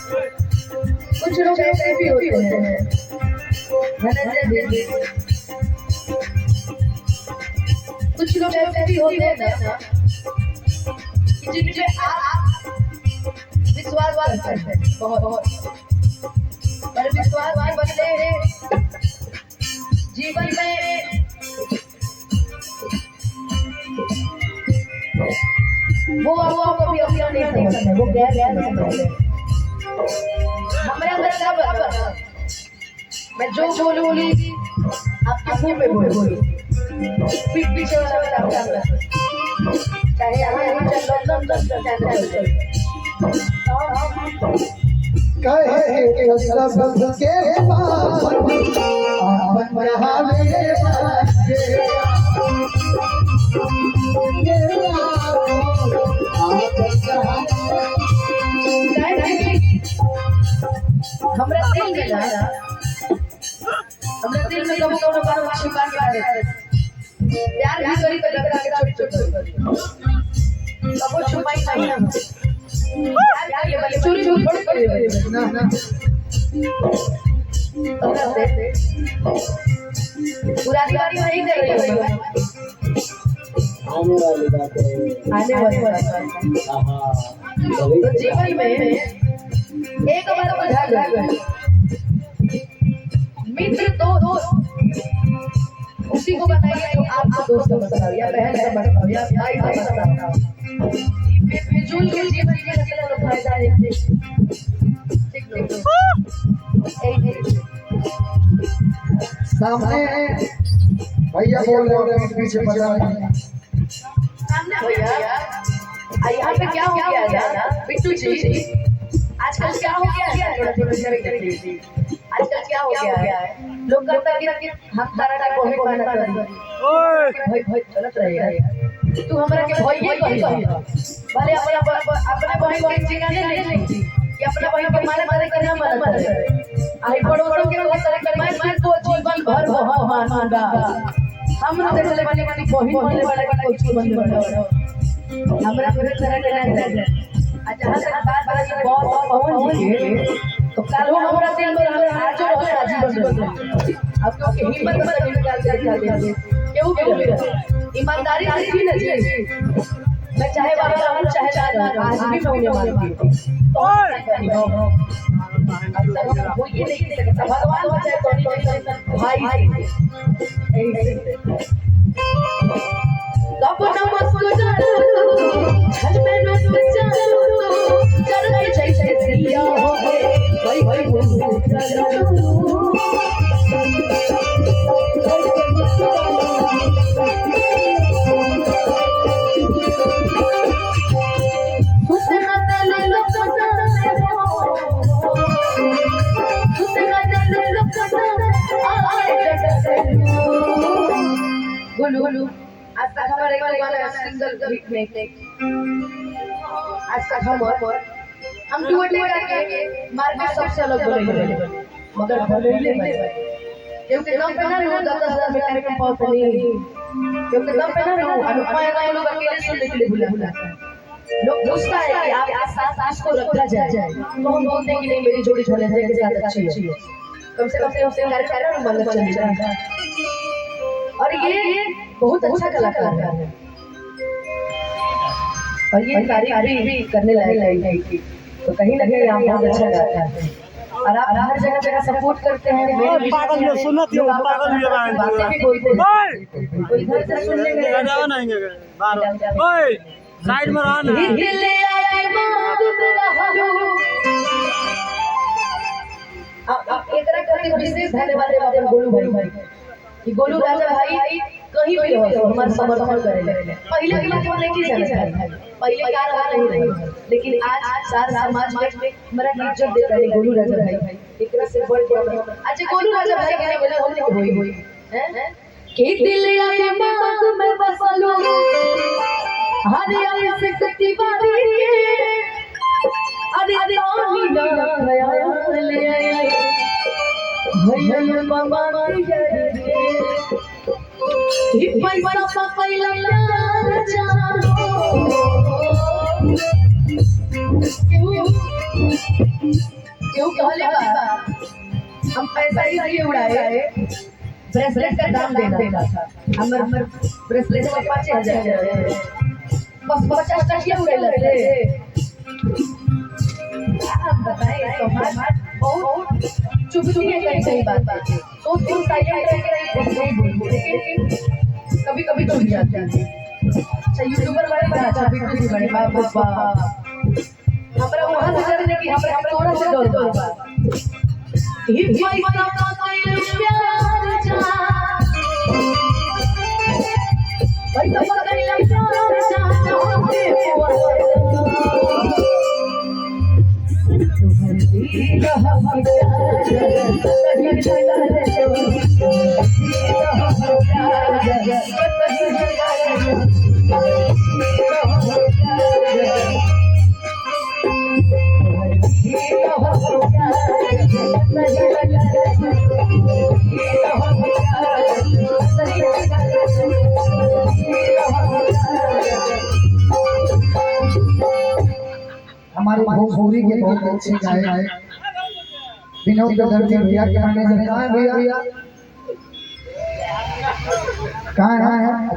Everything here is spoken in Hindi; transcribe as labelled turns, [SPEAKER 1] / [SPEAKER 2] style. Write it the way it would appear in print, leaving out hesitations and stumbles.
[SPEAKER 1] कुछ लोग ऐसे भी होते हैं कुछ लोग ऐसे भी होते हैं ना जिनके आप विश्वास करते हैं बहुत पर विश्वास के बदले जीवन में वो कभी अपना नहीं समझते, वो गैर समझते। हमारे अंदर सब मैं जो बोलूंगी आपके मुंह पे बोलूंगी, पीठ पीछे वाला चाहे यहाँ चल
[SPEAKER 2] कहे के सब के आपन रहा मेरे
[SPEAKER 1] हमरा दिल में कभी कभी बार छिपा के प्यार भी करी तो लगा के छोड़ कबो छुपाई नहीं हम प्यार ये वाली चोरी छोड़ कर ना हमरा से पुरानी वाली नहीं गई आने वाली बात हां तो जीवन में एक बार बुझा मित्र दोस्त उसी को बताइए जो आपको दोस्त बताओ या बहन का बताओ या भाई का बताओ। फिजूल के जीवन में मतलब फायदा है।
[SPEAKER 2] सामने भैया बोल रहे हैं पीछे बजा
[SPEAKER 1] सामने भैया यहाँ पे क्या हो गया है बिट्टू जी, आजकल क्या हो गया है आजकल क्या हो गया है लोग करता कि हम तारा का कोई बहाना कर भाई भाई गलत रहेगा तू हमरा के भाई ये कही भले अपने भाई को ठिकाने नहीं कि अपना भाई के मारे मारे करना मत करे आई पड़ोसों के लोग तरह कर मैं तो जीवन भर बहुत मानगा हम न देखले वाले वाली बहिन होने वाला का कुछ बंद बड़ा हमरा फिर तरह के ना जहाँ तक बात बहुत पहुंच गई तो कल हमरा दिल में आज हो आजीवन अब तो हिम्मत मत निकाल के क्यों भी ईमानदारी सीखी ना जी मैं चाहे बाबा हम चाहे आज भी मैं उन्हें मानती तो वो ये नहीं सकता भगवान बचाए तो भाई कब नमस्कार छल में न चल के जैसे दिया हो भाई भाई बोलू आज तक हमारे गाना सिंगल गीत में आज तक हम डुएट करके मार्केट सबसे अलग बोले मगर भले क्योंकि दम पे ना लो 10,000 में कार्यक्रम पाओ नहीं, क्योंकि दम पे ना लो अनुपमा ना लोग अकेले सुनने के लिए बुलाता है। लोग पूछता है कि आप साथ इसको रखा जाए, तो हम बोलते हैं कि नहीं मेरी जोड़ी छोले के साथ अच्छी है, कम से कम से कार्यक्रम मन चल जाएगा। और ये बहुत अच्छा कलाकार है और ये तारीफ भी करने लायक है, तो कहीं ना कहीं आप बहुत अच्छा गाता है और आप हर जगह जगह सपोर्ट करते हैं।
[SPEAKER 3] पागल में सुनत हो, पागल भी रहा है।
[SPEAKER 1] बातें भी बोलते हैं, कोई घर से सुनने में
[SPEAKER 3] गाना नहीं है बार ओए साइड में रहा ना
[SPEAKER 1] हिले आके बात रहलो। अब एकरा करके विशेष धन्यवाद देबा गोलू भाई कि गोलू राजा भाई कहीं भी रहो हमारा समर्थन करेले। पहले के बात हम नहीं जानते हैं, पहले क्या रहा नहीं रही, लेकिन आज सारा समाज में हमारा इज्जत देता है गोलू राजा भाई। एकरा से बढ़ के आज गोलू राजा भाई के बोले हमने होई हैं के दिल आके बात में बसलो हरिया से कटी बारी के अरे पानी ना खयाल ले आए भैया बाबा के ही पैसा पहिला क्यों कहले बा हम पैसा इसलिए उड़ाए, ब्रेसलेट का दाम देना था हमर ब्रेसलेट का 5,000 बस 50 टकिया उड़े लगे। आप बताइए समाज बहुत चुभती है कई कई बातें, तो तुम साइलेंट रह के नहीं बोलते, लेकिन कभी कभी चुभ जाते हैं। अच्छा यूट्यूबर वाले बड़ा अच्छा वीडियो भी बने बाप बाप हमरा वहां से करने की हमरा थोड़ा सा डर बा ही पैसा का कोई प्यार जा पैसा का कोई प्यार जा होते
[SPEAKER 2] हमारे भोजपुरी के बहुत अच्छे गायक विनोद दर्जी भैया के मैनेजर कहाँ है भैया, कहाँ है?